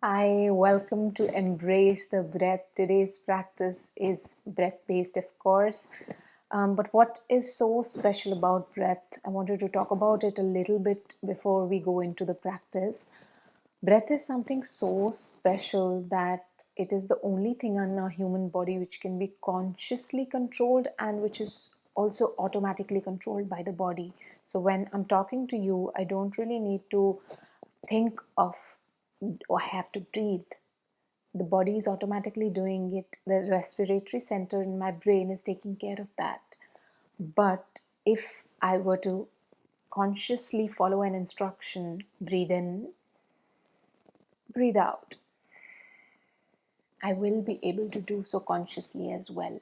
Hi, welcome to Embrace the Breath. Today's practice is breath based, of course. But what is so special about breath? I wanted to talk about it a little bit before we go into the practice. Breath is something so special that it is the only thing in our human body which can be consciously controlled and which is also automatically controlled by the body. So when I'm talking to you, I don't really need to think of, oh, I have to breathe. The body is automatically doing it. The respiratory center in my brain is taking care of that. But if I were to consciously follow an instruction, breathe in, breathe out, I will be able to do so consciously as well.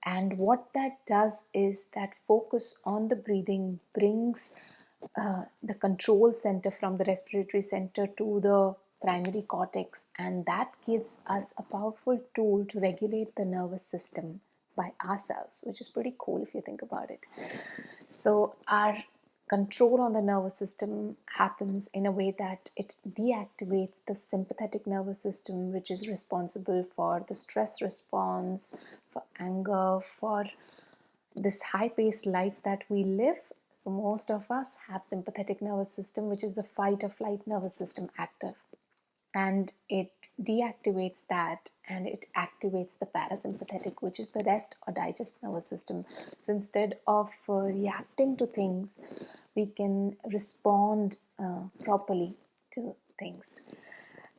And what that does is that focus on the breathing brings the control center from the respiratory center to the primary cortex, and that gives us a powerful tool to regulate the nervous system by ourselves, which is pretty cool if you think about it. So our control on the nervous system happens in a way that it deactivates the sympathetic nervous system, which is responsible for the stress response, for anger, for this high-paced life that we live. So most of us have sympathetic nervous system, which is the fight or flight nervous system active, and it deactivates that and it activates the parasympathetic, which is the rest or digest nervous system. So instead of reacting to things, we can respond properly to things.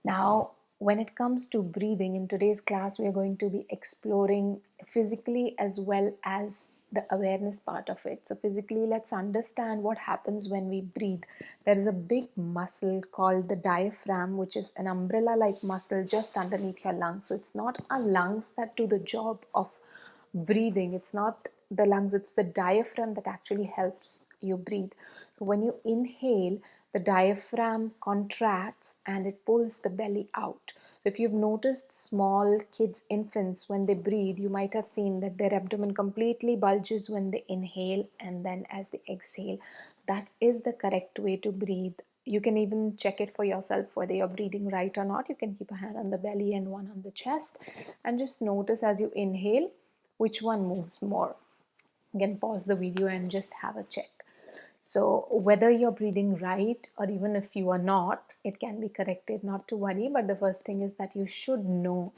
Now, when it comes to breathing, in today's class, we are going to be exploring physically as well as the awareness part of it. So, physically, let's understand what happens when we breathe. There is a big muscle called the diaphragm, which is an umbrella like muscle just underneath your lungs. So, it's not our lungs that do the job of breathing. It's not the lungs, it's the diaphragm that actually helps you breathe. So when you inhale, the diaphragm contracts and it pulls the belly out. So if you've noticed small kids, infants, when they breathe, you might have seen that their abdomen completely bulges when they inhale and then as they exhale. That is the correct way to breathe. You can even check it for yourself whether you're breathing right or not. You can keep a hand on the belly and one on the chest and just notice as you inhale which one moves more. You can pause the video and just have a check. So whether you're breathing right or even if you are not, it can be corrected, not to worry. But the first thing is that you should know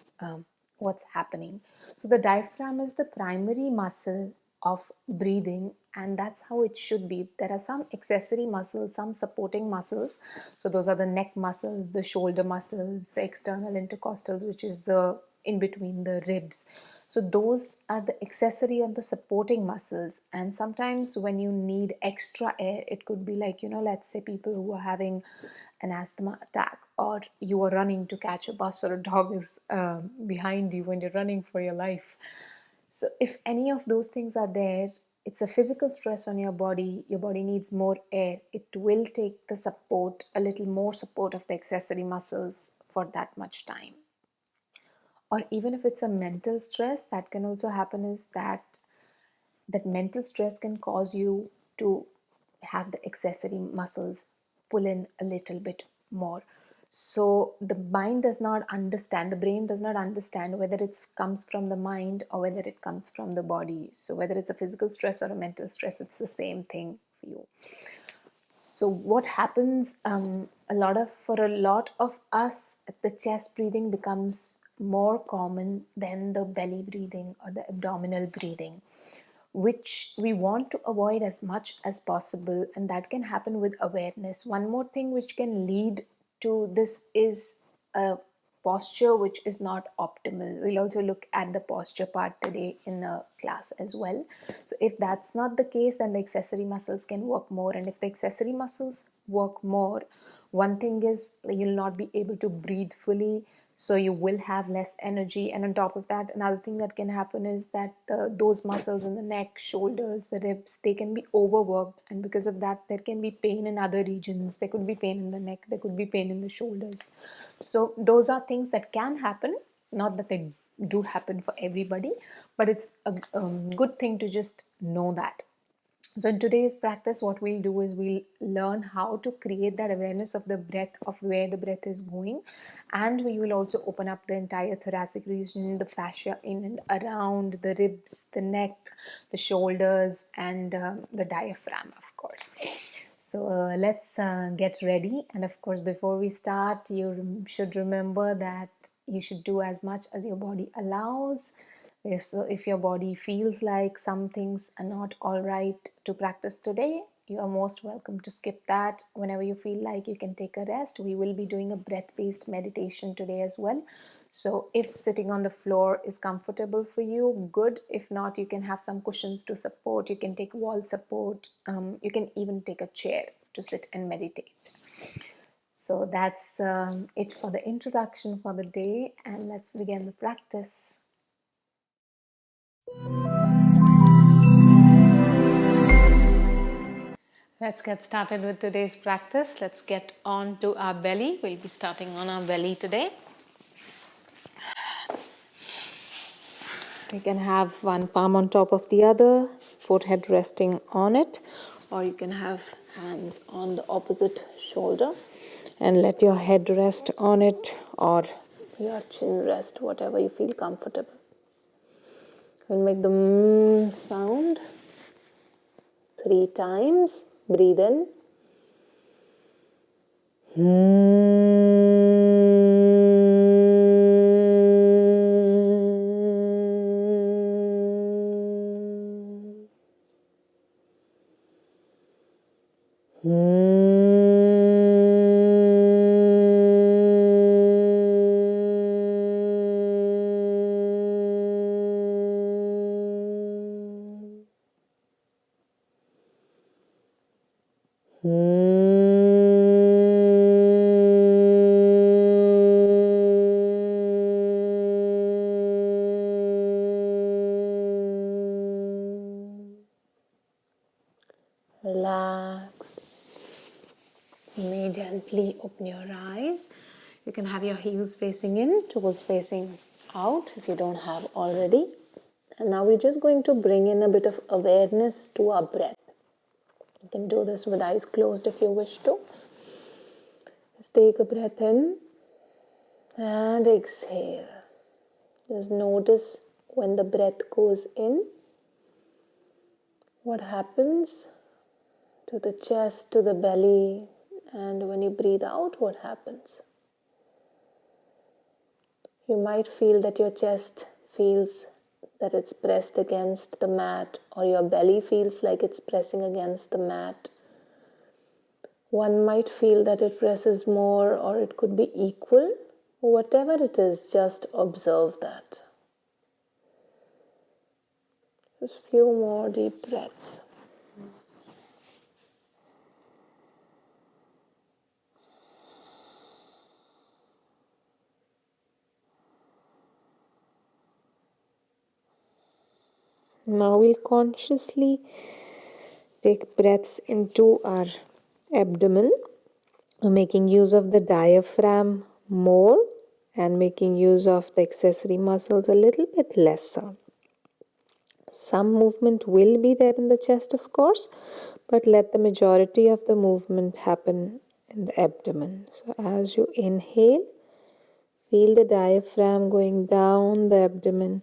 what's happening. So the diaphragm is the primary muscle of breathing, and that's how it should be. There are some accessory muscles, some supporting muscles. So those are the neck muscles, the shoulder muscles, the external intercostals, which is the in between the ribs. So those are the accessory and the supporting muscles. And sometimes when you need extra air, it could be like, let's say people who are having an asthma attack, or you are running to catch a bus, or a dog is behind you when you're running for your life. So if any of those things are there, it's a physical stress on your body needs more air. It will take the support, a little more support of the accessory muscles for that much time. Or even if it's a mental stress, that can also happen, is that mental stress can cause you to have the accessory muscles pull in a little bit more. So the mind does not understand, the brain does not understand whether it comes from the mind or whether it comes from the body. So whether it's a physical stress or a mental stress, it's the same thing for you. So what happens, for a lot of us, the chest breathing becomes more common than the belly breathing or the abdominal breathing, which we want to avoid as much as possible, and that can happen with awareness. One more thing which can lead to this is a posture which is not optimal. We'll also look at the posture part today in the class as well. So if that's not the case, then the accessory muscles can work more, and if the accessory muscles work more, one thing is you'll not be able to breathe fully, so you will have less energy. And on top of that, another thing that can happen is that those muscles in the neck, shoulders, the ribs, they can be overworked, and because of that there can be pain in other regions. There could be pain in the neck, there could be pain in the shoulders. So those are things that can happen, not that they do happen for everybody, but it's a good thing to just know that. So in today's practice, what we'll do is we'll learn how to create that awareness of the breath, of where the breath is going, and we will also open up the entire thoracic region, the fascia in and around the ribs, the neck, the shoulders, and the diaphragm, of course. So let's get ready. And of course, before we start, you should remember that you should do as much as your body allows. If your body feels like some things are not all right to practice today, you are most welcome to skip that. Whenever you feel like, you can take a rest. We will be doing a breath-based meditation today as well. So if sitting on the floor is comfortable for you, good. If not, you can have some cushions to support. You can take wall support. You can even take a chair to sit and meditate. So that's it for the introduction for the day, and let's begin the practice. Let's get started with today's practice. Let's get on to our belly. We'll be starting on our belly today. You can have one palm on top of the other, forehead resting on it, or you can have hands on the opposite shoulder and let your head rest on it, or your chin rest, whatever you feel comfortable. We'll make the sound 3 times. Breathe in. Relax. You may gently open your eyes. You can have your heels facing in, toes facing out if you don't have already. And now we're just going to bring in a bit of awareness to our breath. You can do this with eyes closed if you wish to. Just take a breath in and exhale. Just notice when the breath goes in, what happens to the chest, to the belly, and when you breathe out, what happens? You might feel that your chest feels that it's pressed against the mat, or your belly feels like it's pressing against the mat. One might feel that it presses more, or it could be equal. Whatever it is, just observe that. Just a few more deep breaths. Now we'll consciously take breaths into our abdomen, making use of the diaphragm more and making use of the accessory muscles a little bit lesser. Some movement will be there in the chest, of course, but let the majority of the movement happen in the abdomen. So as you inhale, feel the diaphragm going down the abdomen,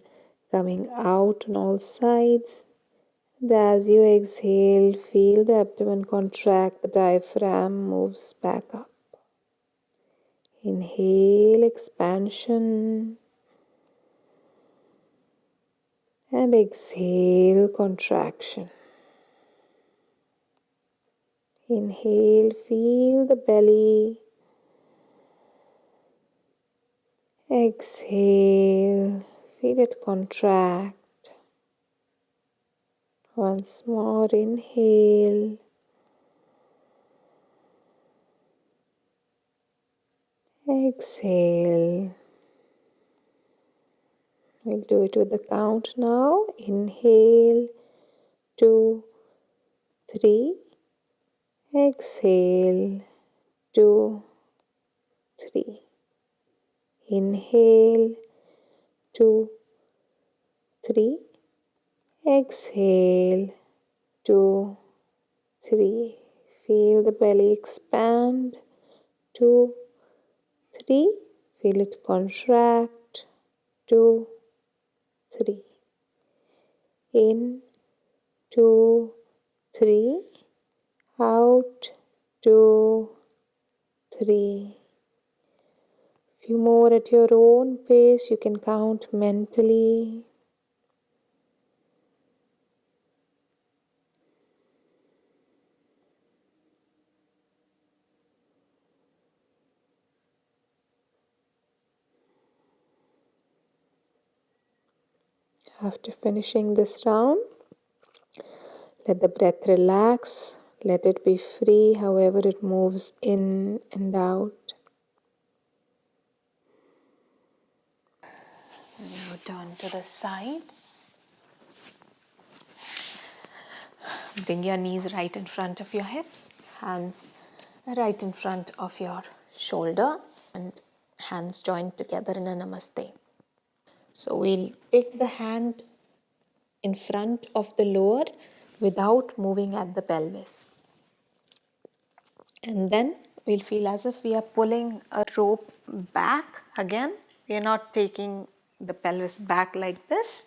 coming out on all sides. And as you exhale, feel the abdomen contract, the diaphragm moves back up. Inhale, expansion. And exhale, contraction. Inhale, feel the belly. Exhale, feel it contract. Once more, inhale. Exhale. We'll do it with the count now. Inhale, 2, 3. Exhale, 2, 3. Inhale, 2, 3. Exhale, 2, 3. Feel the belly expand. 2, 3. Feel it contract. 2, 3. In. 2, 3. Out. 2, 3. Few more at your own pace. You can count mentally. After finishing this round, let the breath relax. Let it be free however it moves in and out. Now turn to the side. Bring your knees right in front of your hips, hands right in front of your shoulder, and hands joined together in a namaste. So we'll take the hand in front of the lower without moving at the pelvis. And then we'll feel as if we are pulling a rope back again. We are not taking the pelvis back like this.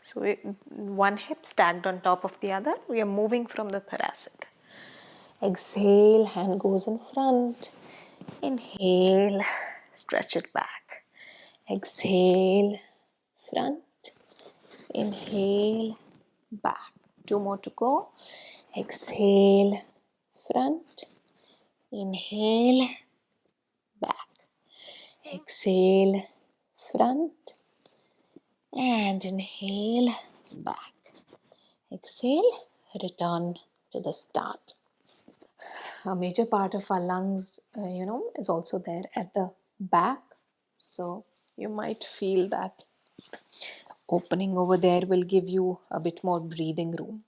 So one hip stacked on top of the other. We are moving from the thoracic. Exhale, hand goes in front. Inhale, stretch it back. Exhale, front. Inhale, back. 2 more to go. Exhale, front. Inhale, back. Exhale, front. And inhale, back. Exhale, return to the start. A major part of our lungs, is also there at the back. So you might feel that opening over there will give you a bit more breathing room.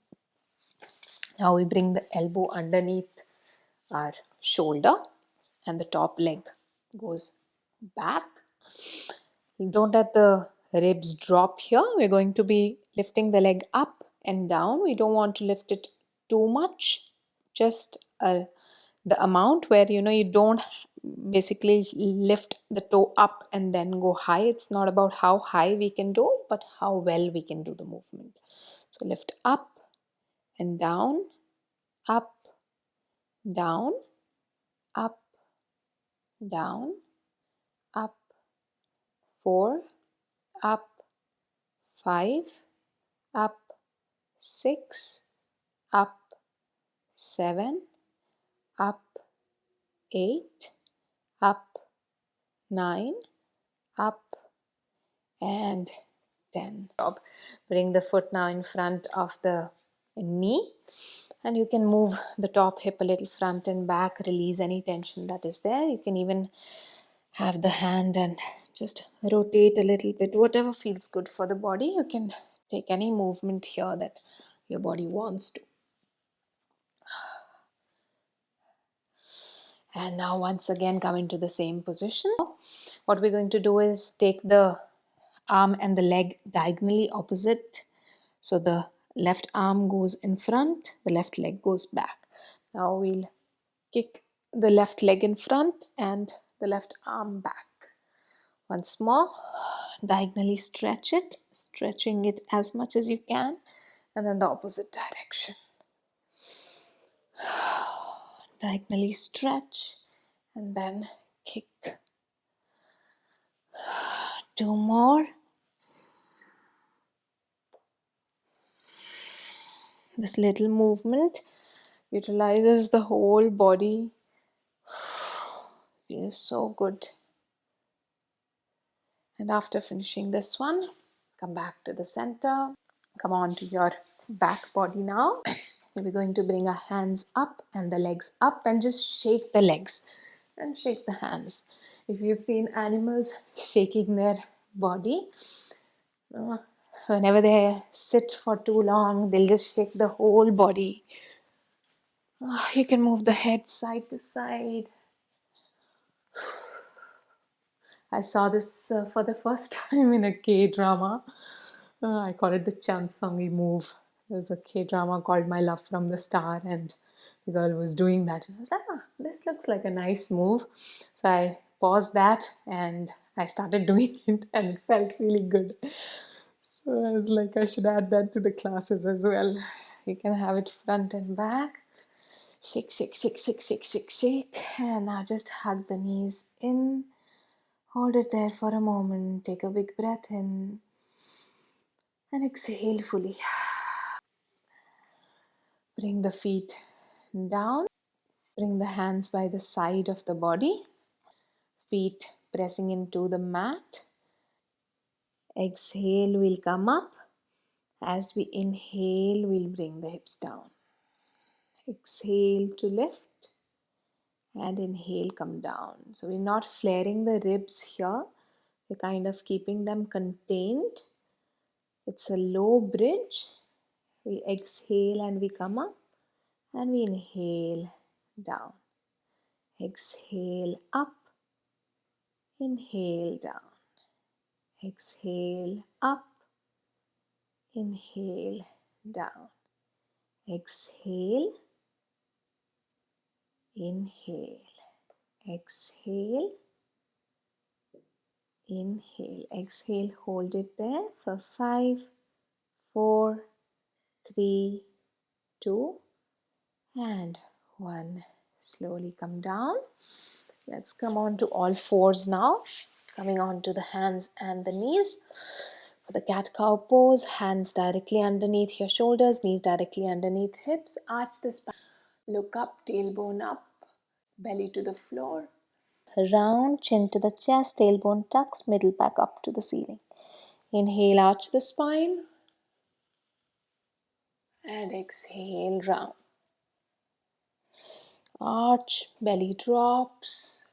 Now we bring the elbow underneath our shoulder and the top leg goes back. Don't let the ribs drop here. We're going to be lifting the leg up and down. We don't want to lift it too much, just the amount where you don't basically lift the toe up and then go high. It's not about how high we can do, but how well we can do the movement. So lift up and down, up, down, up, down, up, 4, up, 5, up, 6, up, 7, up, 8, up, 9, up, and 10. Bring the foot now in front of the knee, and you can move the top hip a little front and back, release any tension that is there. You can even have the hand and just rotate a little bit, whatever feels good for the body. You can take any movement here that your body wants to. And now once again come into the same position. What we're going to do is take the arm and the leg diagonally opposite. So the left arm goes in front, the left leg goes back. Now we'll kick the left leg in front and the left arm back. Once more, diagonally stretch it, stretching it as much as you can, and then the opposite direction. Diagonally stretch and then kick. 2 more. This little movement utilizes the whole body. Feels so good. And after finishing this one, come back to the center. Come on to your back body now. We're going to bring our hands up and the legs up and just shake the legs and shake the hands. If you've seen animals shaking their body, whenever they sit for too long, they'll just shake the whole body. You can move the head side to side. I saw this for the first time in a K-drama. I call it the Chansangi move. There was a K-drama called My Love from the Star, and the girl was doing that. And I was like, this looks like a nice move. So I paused that and I started doing it, and it felt really good. So I was like, I should add that to the classes as well. You can have it front and back. Shake, shake, shake, shake, shake, shake, shake. And now just hug the knees in. Hold it there for a moment. Take a big breath in. And exhale fully. Bring the feet down. Bring the hands by the side of the body. Feet pressing into the mat. Exhale, we'll come up. As we inhale, we'll bring the hips down. Exhale to lift. And inhale, come down. So we're not flaring the ribs here. We're kind of keeping them contained. It's a low bridge. We exhale and we come up. And we inhale down. Exhale up. Inhale down. Exhale up. Inhale down. Exhale. Inhale. Exhale. Inhale. Exhale. Hold it there for 5, 4, 3, 2, and 1. Slowly come down. Let's come on to all fours now. Coming on to the hands and the knees. For the cat-cow pose, hands directly underneath your shoulders, knees directly underneath hips. Arch the spine. Look up, tailbone up, belly to the floor. Round, chin to the chest, tailbone tucks, middle back up to the ceiling. Inhale, arch the spine. And exhale, round. Arch, belly drops.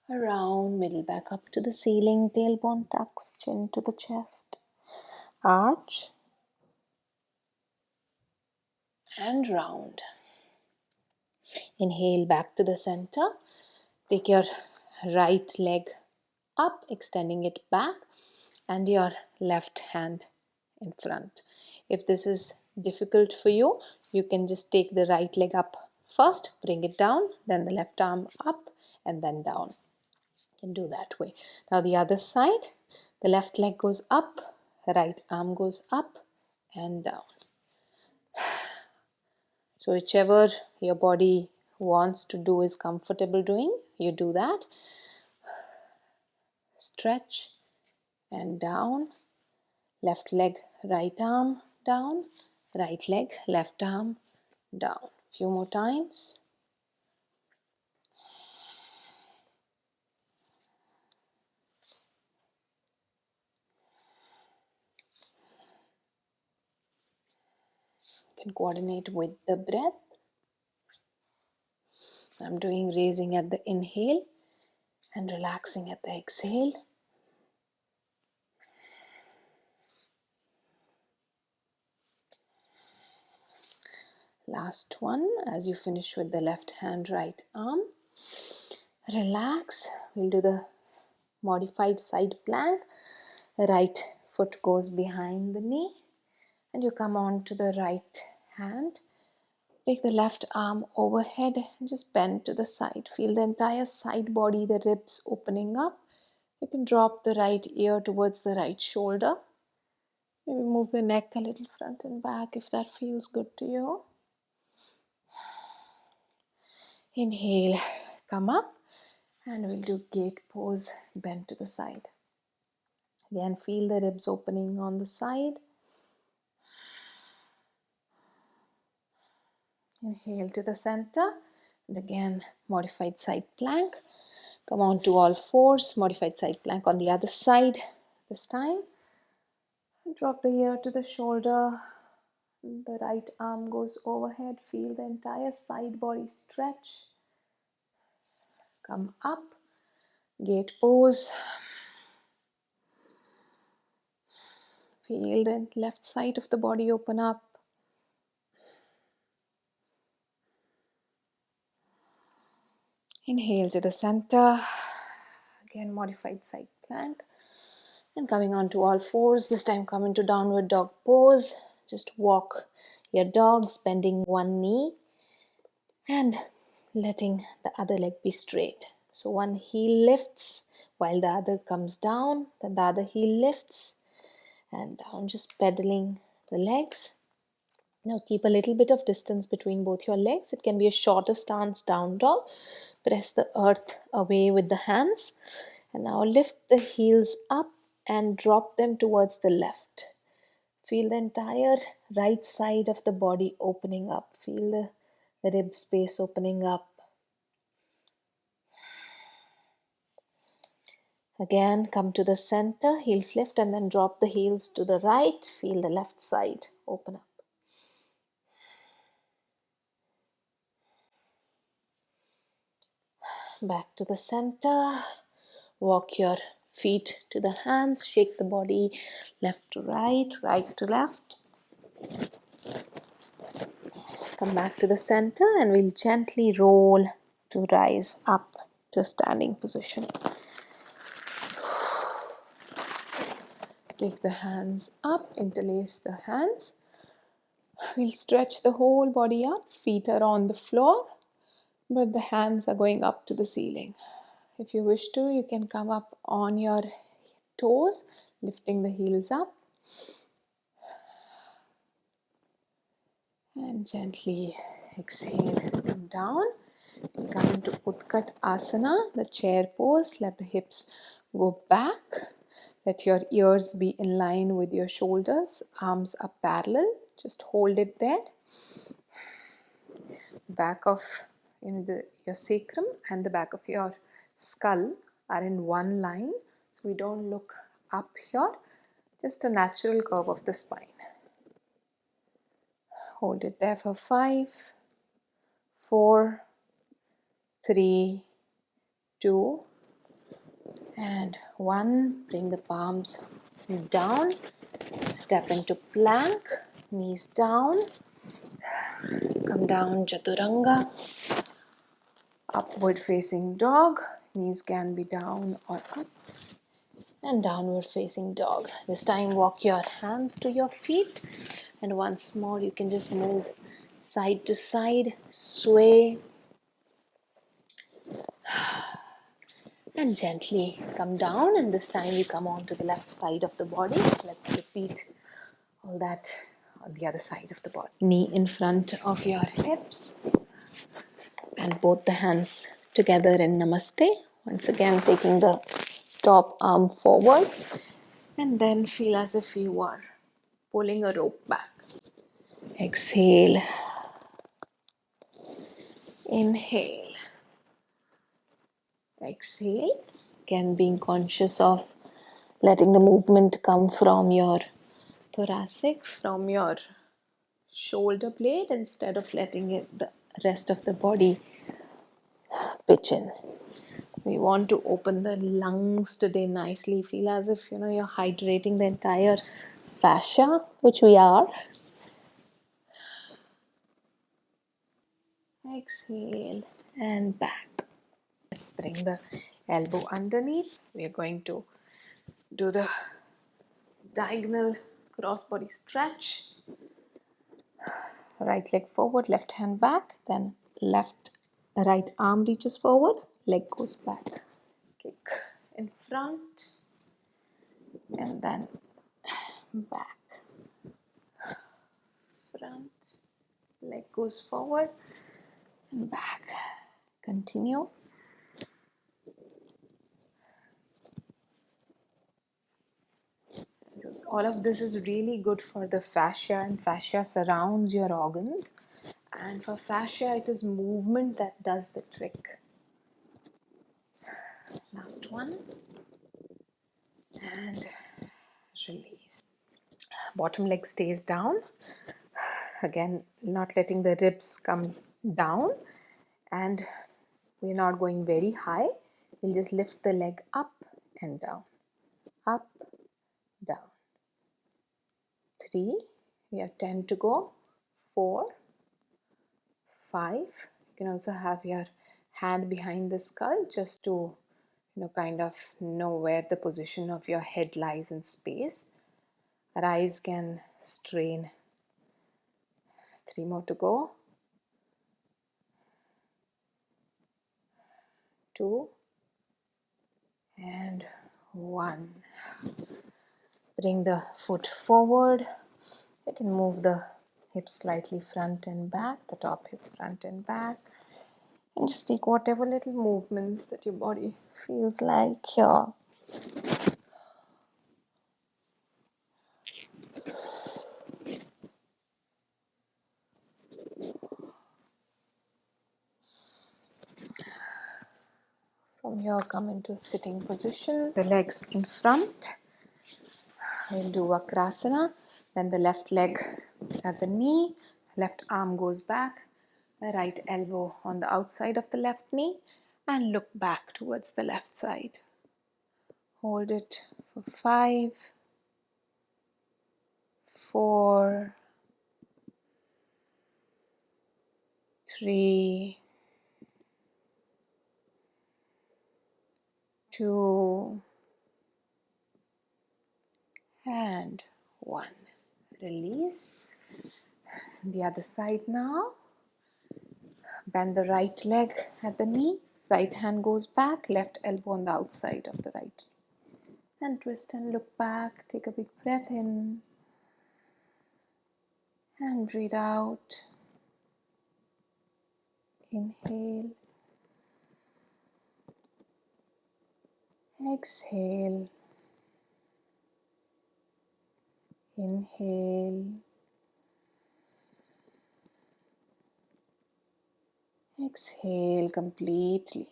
Around, middle back up to the ceiling, tailbone tucks, chin to the chest. Arch. And round. Inhale back to the center. Take your right leg up, extending it back, and your left hand in front. If this is difficult for you, you can just take the right leg up first, bring it down, then the left arm up, and then down. You can do that way. Now the other side, the left leg goes up, right arm goes up and down. So whichever your body wants to do, is comfortable doing, you do that. Stretch and down. Left leg, right arm down. Right leg, left arm down. Few more times. You can coordinate with the breath. I'm doing raising at the inhale and relaxing at the exhale. Last one, as you finish with the left hand, right arm. Relax. We'll do the modified side plank. The right foot goes behind the knee and you come on to the right hand. Take the left arm overhead and just bend to the side. Feel the entire side body, the ribs opening up. You can drop the right ear towards the right shoulder. Maybe move the neck a little front and back if that feels good to you. Inhale, come up, and we'll do gate pose, bend to the side. Again, feel the ribs opening on the side. Inhale to the center, and again, modified side plank. Come on to all fours, modified side plank on the other side this time. Drop the ear to the shoulder. The right arm goes overhead. Feel the entire side body stretch. Come up. Gate pose. Feel the left side of the body open up. Inhale to the center. Again, modified side plank. And coming on to all fours. This time come into downward dog pose. Just walk your dogs, bending one knee and letting the other leg be straight. So one heel lifts while the other comes down, then the other heel lifts and down, just pedaling the legs. Now keep a little bit of distance between both your legs. It can be a shorter stance, down dog. Press the earth away with the hands. And now lift the heels up and drop them towards the left. Feel the entire right side of the body opening up. Feel the rib space opening up. Again, come to the center, heels lift and then drop the heels to the right. Feel the left side open up. Back to the center. Walk your feet to the hands. Shake the body left to right, right to left. Come back to the center and we'll gently roll to rise up to a standing position. Take the hands up, interlace the hands. We'll stretch the whole body up. Feet are on the floor, but the hands are going up to the ceiling. If you wish to, you can come up on your toes, lifting the heels up. And gently exhale, come down. We'll come into Utkat Asana, the chair pose. Let the hips go back. Let your ears be in line with your shoulders. Arms are parallel. Just hold it there. Back of your sacrum and the back of your skull are in one line. So we don't look up here. Just a natural curve of the spine. Hold it there for 5, 4, 3, 2, and 1. Bring the palms down. Step into plank. Knees down. Come down, Chaturanga. Upward facing dog. Knees can be down or up. And downward facing dog. This time walk your hands to your feet. And once more you can just move side to side. Sway. And gently come down, and this time you come on to the left side of the body. Let's repeat all that on the other side of the body. Knee in front of your hips and both the hands together in Namaste. Once again taking the top arm forward and then feel as if you are pulling a rope back. Exhale. Inhale. Exhale. Again, being conscious of letting the movement come from your thoracic, from your shoulder blade, instead of letting the rest of the body pitch in. We want to open the lungs today nicely. Feel as if you're hydrating the entire fascia, which we are. Exhale and back. Let's bring the elbow underneath. We are going to do the diagonal cross body stretch. Right leg forward, left hand back, then right arm reaches forward, leg goes back. Kick in front and then back. Front, leg goes forward and back. Continue. All of this is really good for the fascia, and fascia surrounds your organs. And for fascia, it is movement that does the trick. Last one. And release. Bottom leg stays down. Again, not letting the ribs come down. And we're not going very high. We'll just lift the leg up and down. Up, down. 3. We have 10 to go. 4, 5. You can also have your hand behind the skull just to kind of know where the position of your head lies in space. Our eyes can strain 3 more to go. 2 and 1. Bring the foot forward. You can move the hips slightly front and back, the top hip front and back. And just take whatever little movements that your body feels like here. From here, come into a sitting position. The legs in front. We'll do Vakrasana. Bend the left leg at the knee. Left arm goes back. The right elbow on the outside of the left knee. And look back towards the left side. Hold it for 5, 4, 3, 2, and 1. Release. The other side now. Bend the right leg at the knee. Right hand goes back. Left elbow on the outside of the right. And twist and look back. Take a big breath in. And breathe out. Inhale. Exhale. Inhale. Exhale completely.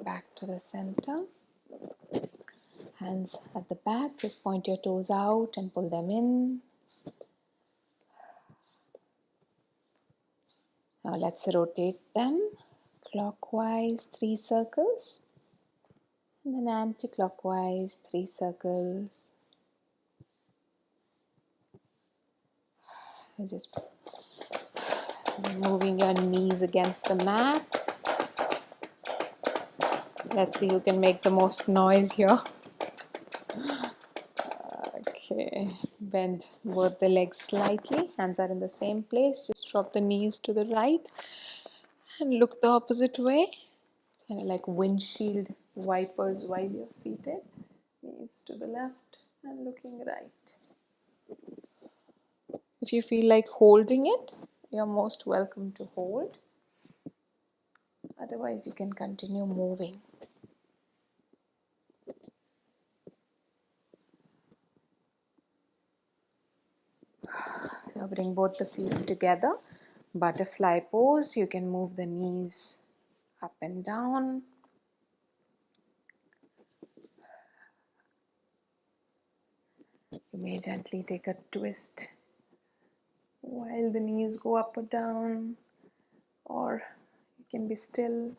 Back to the center. Hands at the back. Just point your toes out and pull them in. Now let's rotate them clockwise 3 circles. And then anti-clockwise 3 circles. Just moving your knees against the mat. Let's see who can make the most noise here. Okay, bend both the legs slightly. Hands are in the same place. Just drop the knees to the right and look the opposite way. Kind of like windshield wipers while you're seated. Knees to the left and looking right. If you feel like holding it, you're most welcome to hold. Otherwise, you can continue moving. Now bring both the feet together. Butterfly pose. You can move the knees up and down. You may gently take a twist while the knees go up or down, or you can be still.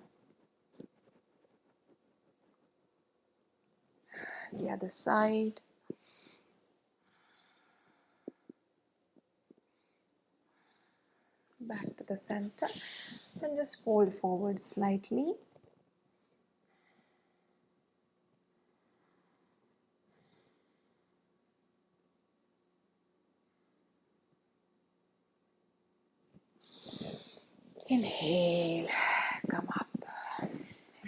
The other side. Back to the center and just fold forward slightly. Inhale, come up.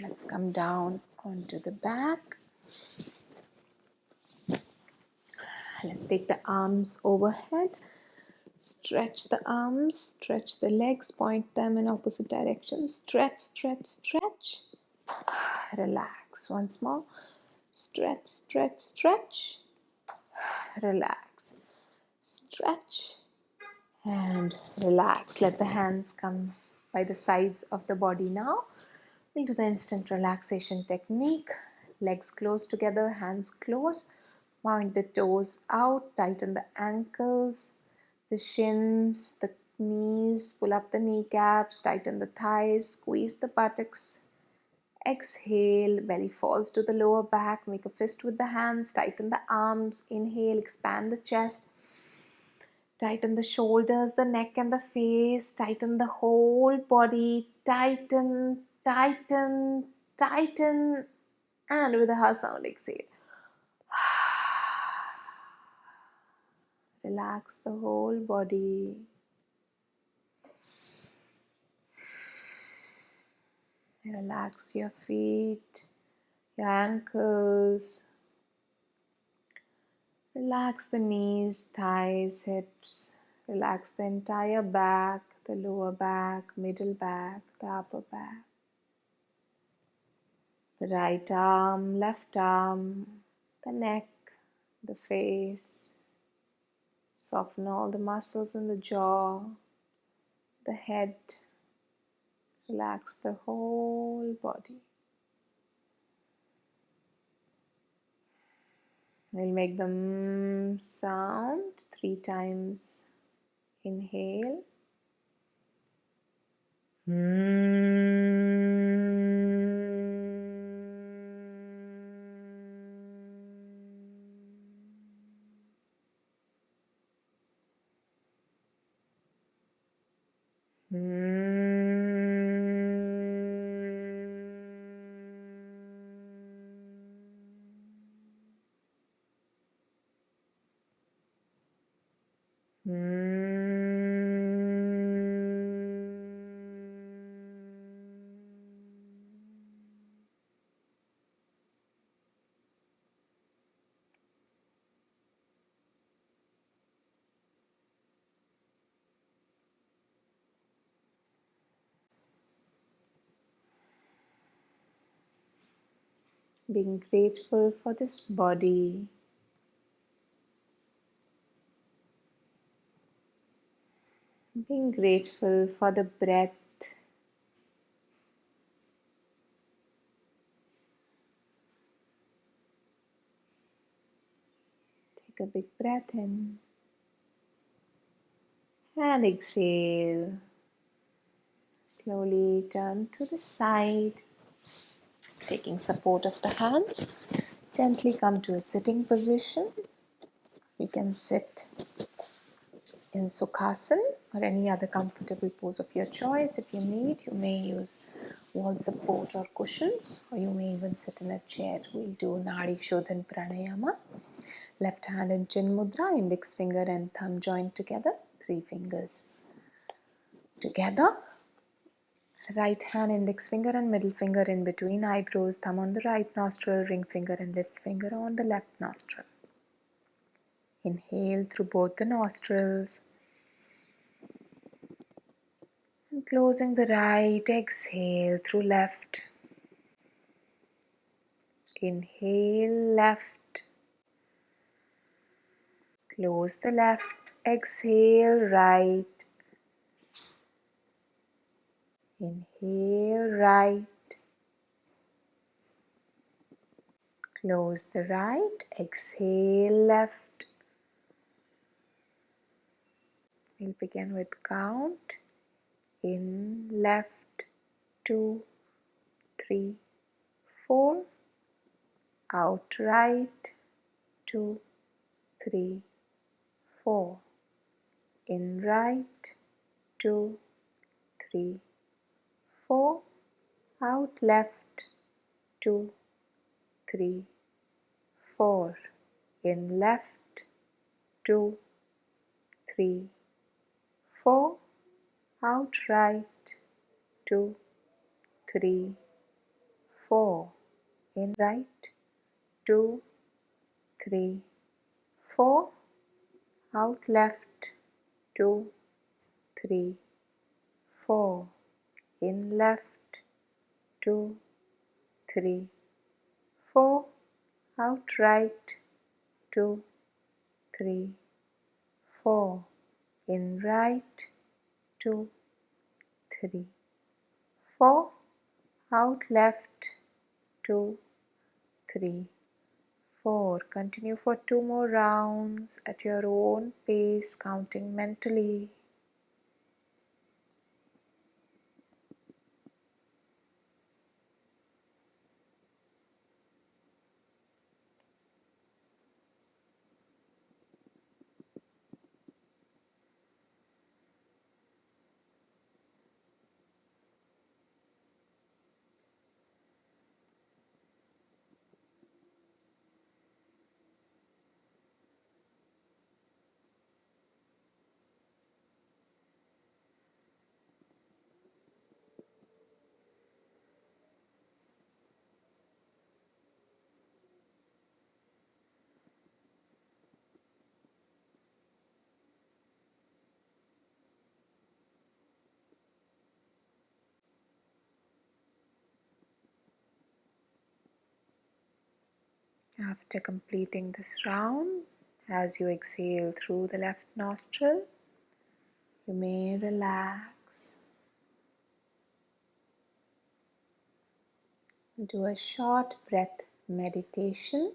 Let's come down onto the back. Let's take the arms overhead. Stretch the arms, stretch the legs, point them in opposite directions. Stretch, stretch, stretch. Relax. Once more. Stretch, stretch, stretch. Relax. Stretch and relax. Let the hands come by the sides of the body now. We'll do the instant relaxation technique. Legs close together, hands close. Point the toes out, tighten the ankles, the shins, the knees, pull up the kneecaps, tighten the thighs, squeeze the buttocks. Exhale, belly falls to the lower back, make a fist with the hands, tighten the arms. Inhale, expand the chest. Tighten the shoulders, the neck and the face. Tighten the whole body. Tighten, tighten, tighten. And with a ha sound, exhale. Relax the whole body. Relax your feet, your ankles. Relax the knees, thighs, hips. Relax the entire back, the lower back, middle back, the upper back. The right arm, left arm, the neck, the face. Soften all the muscles in the jaw, the head. Relax the whole body. We'll make the sound 3 times. Inhale. Being grateful for this body. Being grateful for the breath. Take a big breath in and exhale. Slowly turn to the side, taking support of the hands. Gently come to a sitting position. You can sit in Sukhasana or any other comfortable pose of your choice. If you need, you may use wall support or cushions, or you may even sit in a chair. We'll do Nadi Shodhan Pranayama. Left hand in Chin Mudra, index finger and thumb joined together, 3 fingers together. Right hand, index finger and middle finger in between eyebrows, thumb on the right nostril, ring finger and little finger on the left nostril. Inhale through both the nostrils. And closing the right, exhale through left. Inhale left. Close the left, exhale right. Inhale right. Close the right, exhale left. We'll begin with count. In left, 2, 3, 4. Out right, 2, 3, 4. In right, 2, 3, 4. Out left, 2, 3, 4. In left, 2, 3, 4. Out right, 2, 3, 4. In right, 2, 3, 4. Out left, 2, 3, 4. In left, 2, 3, 4. Out right, 2, 3, 4. In right, 2, 3, 4. Out left, 2, 3, 4. Continue for 2 more rounds at your own pace, counting mentally. After completing this round, as you exhale through the left nostril, you may relax. Do a short breath meditation.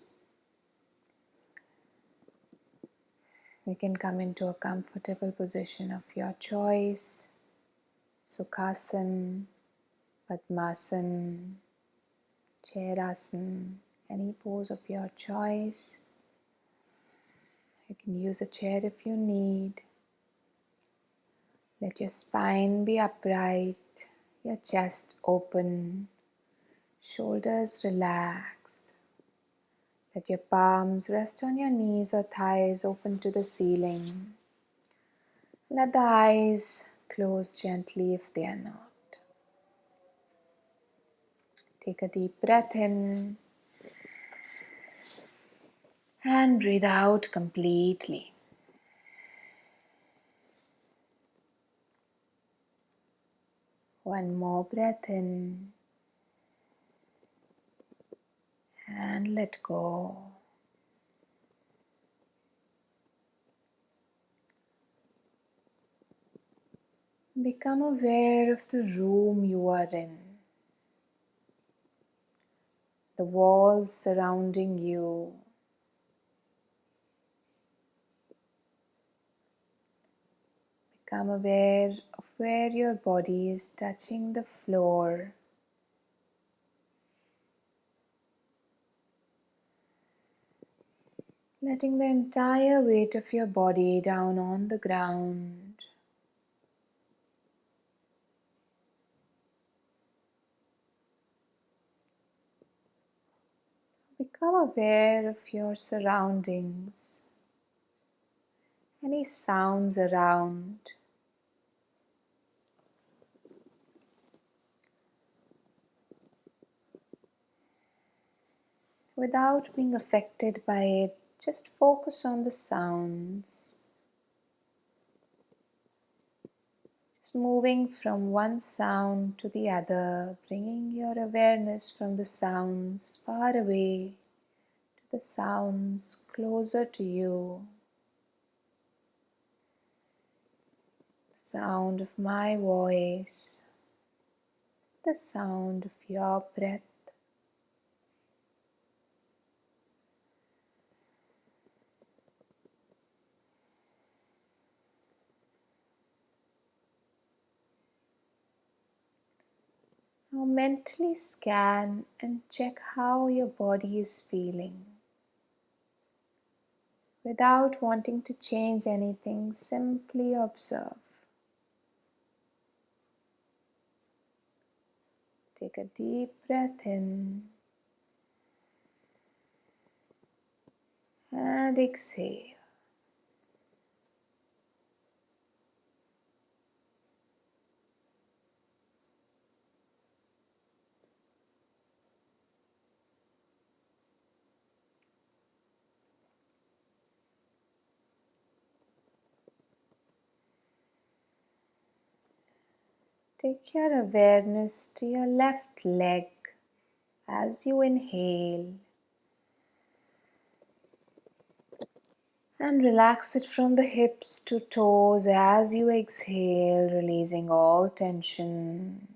You can come into a comfortable position of your choice, Sukhasana, Padmasana, Chairasana, any pose of your choice. You can use a chair if you need. Let your spine be upright, your chest open, shoulders relaxed. Let your palms rest on your knees or thighs, open to the ceiling. Let the eyes close gently if they are not. Take a deep breath in and breathe out completely. One more breath in and let go. Become aware of the room you are in, the walls surrounding you. Become aware of where your body is touching the floor. Letting the entire weight of your body down on the ground. Become aware of your surroundings, any sounds around. Without being affected by it, just focus on the sounds. Just moving from one sound to the other, bringing your awareness from the sounds far away to the sounds closer to you. The sound of my voice, the sound of your breath. Now mentally scan and check how your body is feeling. Without wanting to change anything, simply observe. Take a deep breath in and exhale. Take your awareness to your left leg as you inhale and relax it from the hips to toes as you exhale, releasing all tension.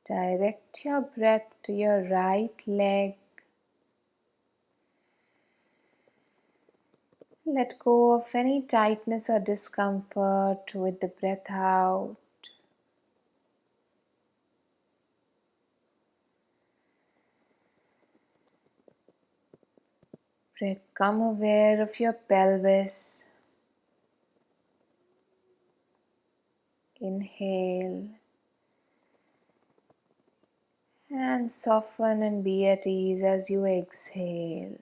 Direct your breath to your right leg. Let go of any tightness or discomfort with the breath out. Become aware of your pelvis. Inhale and soften and be at ease as you exhale.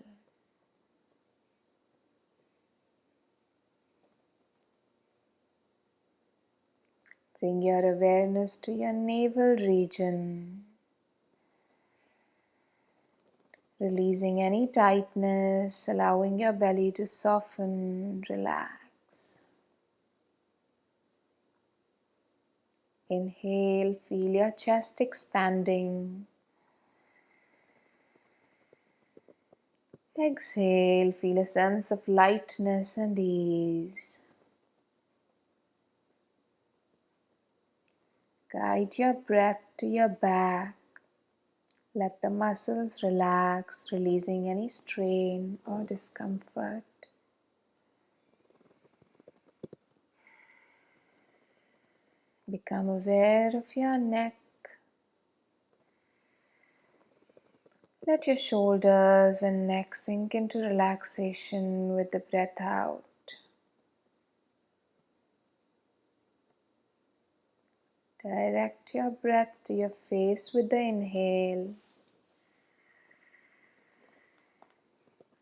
Bring your awareness to your navel region, releasing any tightness, allowing your belly to soften, relax. Inhale, feel your chest expanding. Exhale, feel a sense of lightness and ease. Guide your breath to your back. Let the muscles relax, releasing any strain or discomfort. Become aware of your neck. Let your shoulders and neck sink into relaxation with the breath out. Direct your breath to your face with the inhale.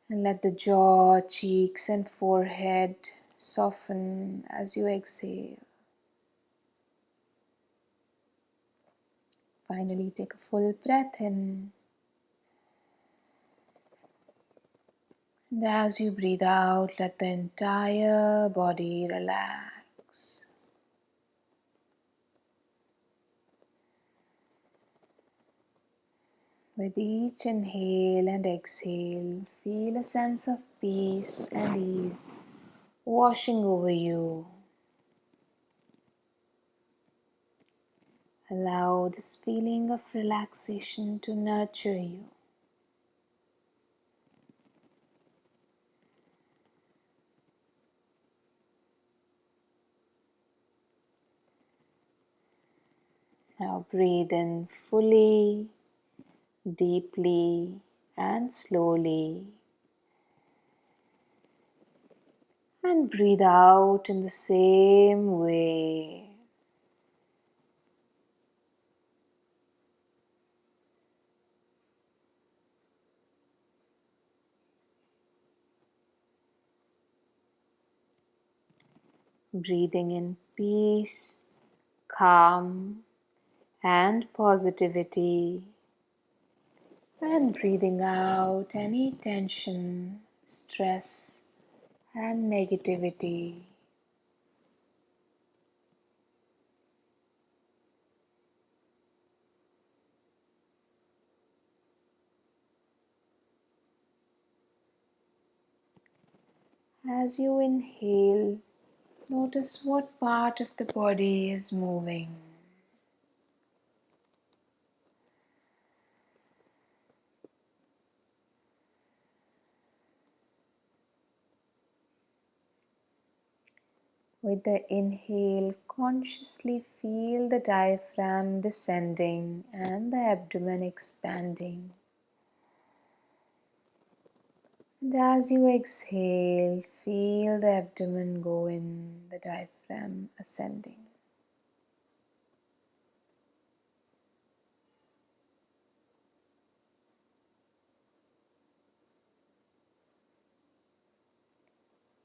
And let the jaw, cheeks, and forehead soften as you exhale. Finally, take a full breath in. And as you breathe out, let the entire body relax. With each inhale and exhale, feel a sense of peace and ease washing over you. Allow this feeling of relaxation to nurture you. Now breathe in fully, deeply, and slowly. And breathe out in the same way. Breathing in peace, calm, and positivity. And breathing out any tension, stress, and negativity. As you inhale, notice what part of the body is moving. With the inhale, consciously feel the diaphragm descending and the abdomen expanding. And as you exhale, feel the abdomen go in, the diaphragm ascending.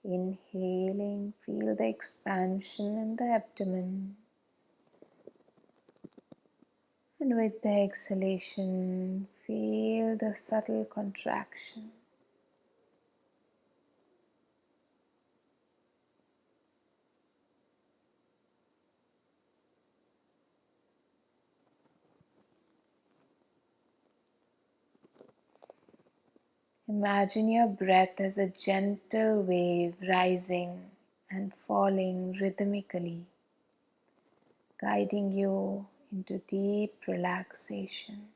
Inhaling, feel the expansion in the abdomen. And with the exhalation, feel the subtle contraction. Imagine your breath as a gentle wave rising and falling rhythmically, guiding you into deep relaxation.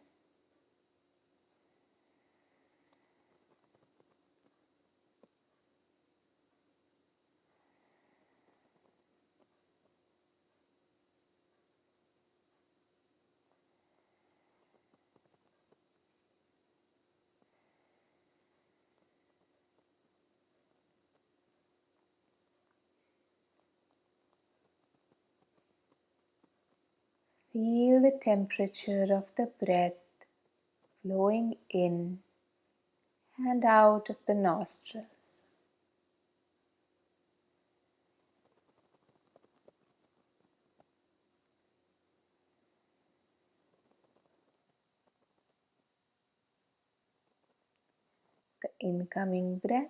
Feel the temperature of the breath flowing in and out of the nostrils. The incoming breath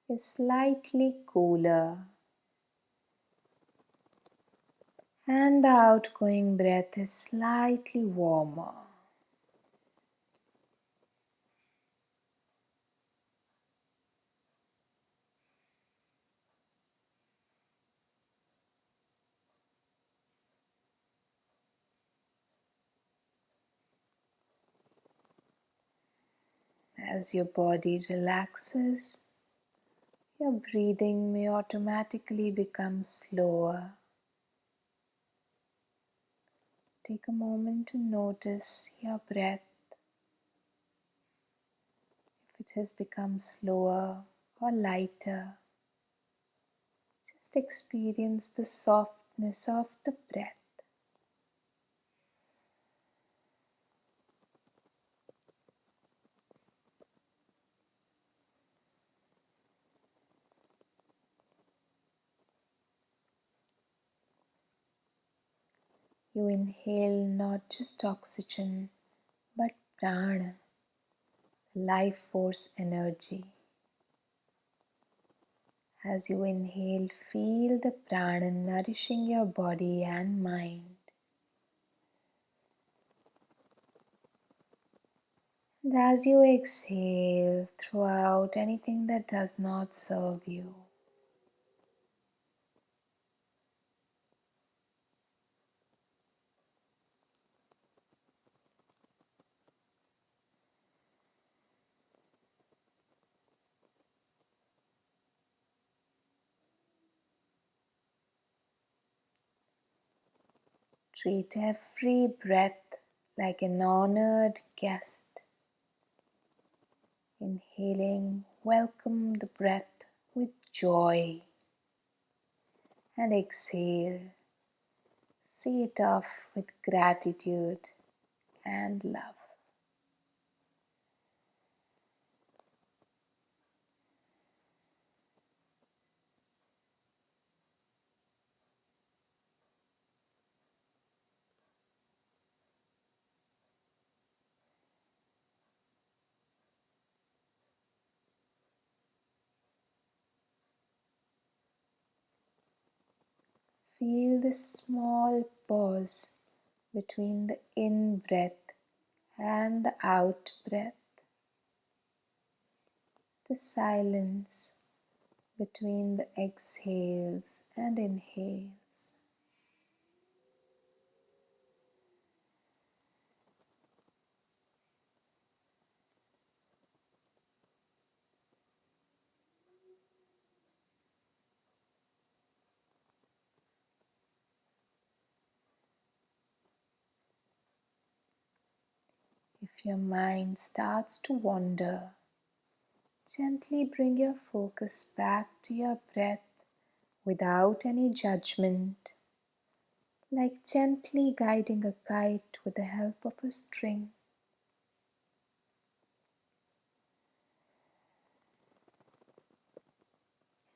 is slightly cooler And the outgoing breath is slightly warmer. As your body relaxes, your breathing may automatically become slower. Take a moment to notice your breath, if it has become slower or lighter. Just experience the softness of the breath. You inhale not just oxygen, but prana, life force energy. As you inhale, feel the prana nourishing your body and mind. And as you exhale, throw out anything that does not serve you. Treat every breath like an honored guest. Inhaling, welcome the breath with joy. And exhale, see it off with gratitude and love. Feel the small pause between the in-breath and the out-breath. The silence between the exhales and inhales. If your mind starts to wander, gently bring your focus back to your breath without any judgment, like gently guiding a kite with the help of a string.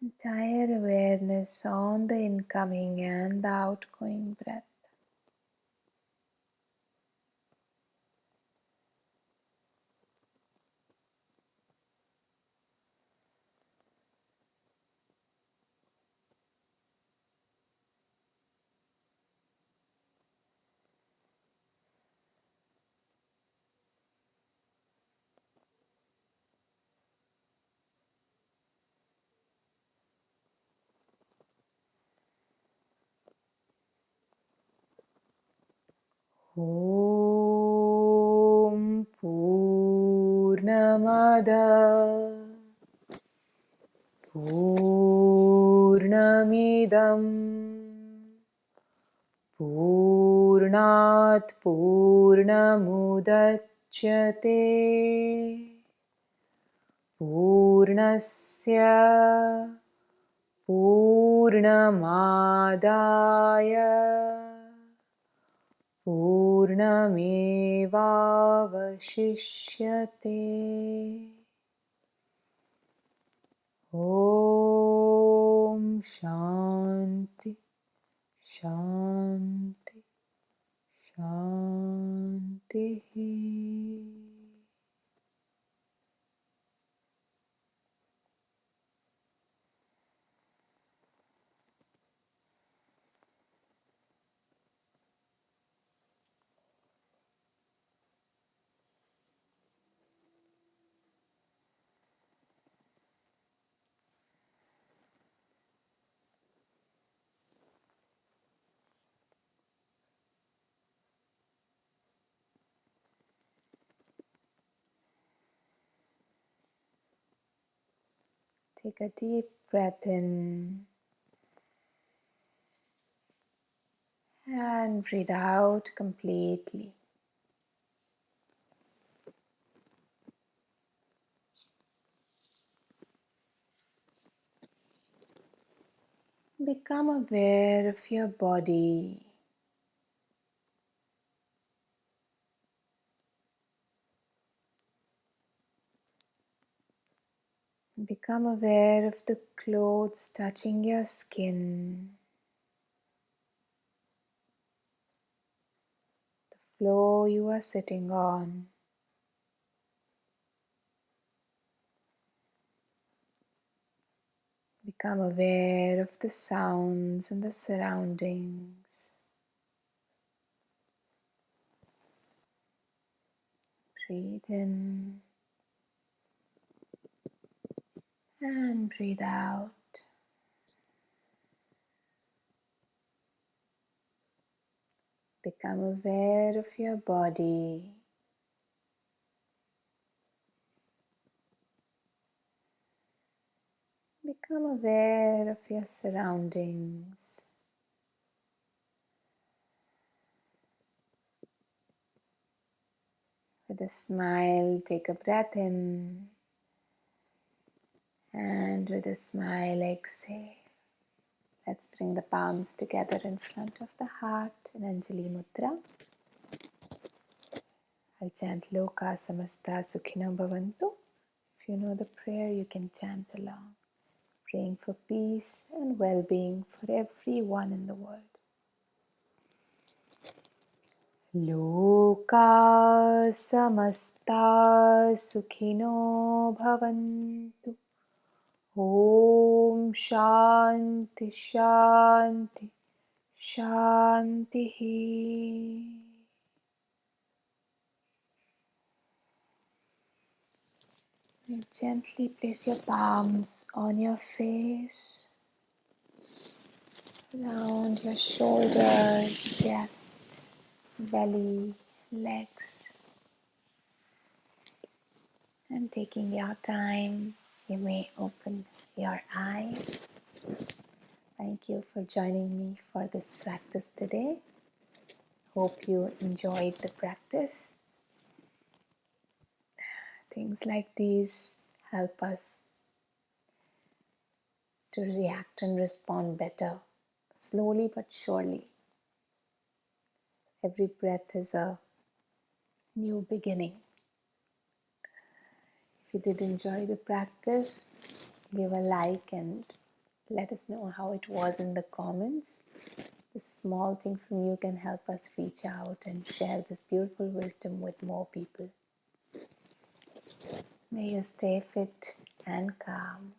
Entire awareness on the incoming and the outgoing breath. Om Purnamada Purnamidam Purnat Purnamudachyate Purnasya Purnamadaya Purnamevavashishyate. Om Shanti Shanti Shanti. Take a deep breath in and breathe out completely. Become aware of your body. Become aware of the clothes touching your skin, the floor you are sitting on. Become aware of the sounds and the surroundings. Breathe in and breathe out. Become aware of your body. Become aware of your surroundings. With a smile, take a breath in, and with a smile, exhale. Let's bring the palms together in front of the heart in Anjali Mudra. I'll chant Loka Samasta Sukhino Bhavantu. If you know the prayer, you can chant along. Praying for peace and well-being for everyone in the world. Loka Samasta Sukhino Bhavantu. Om Shanti Shanti Shanti. You gently place your palms on your face, around your shoulders, chest, belly, legs. And taking your time, you may open your eyes. Thank you for joining me for this practice today. Hope you enjoyed the practice. Things like these help us to react and respond better, slowly but surely. Every breath is a new beginning. If you did enjoy the practice, give a like and let us know how it was in the comments. This small thing from you can help us reach out and share this beautiful wisdom with more people. May you stay fit and calm.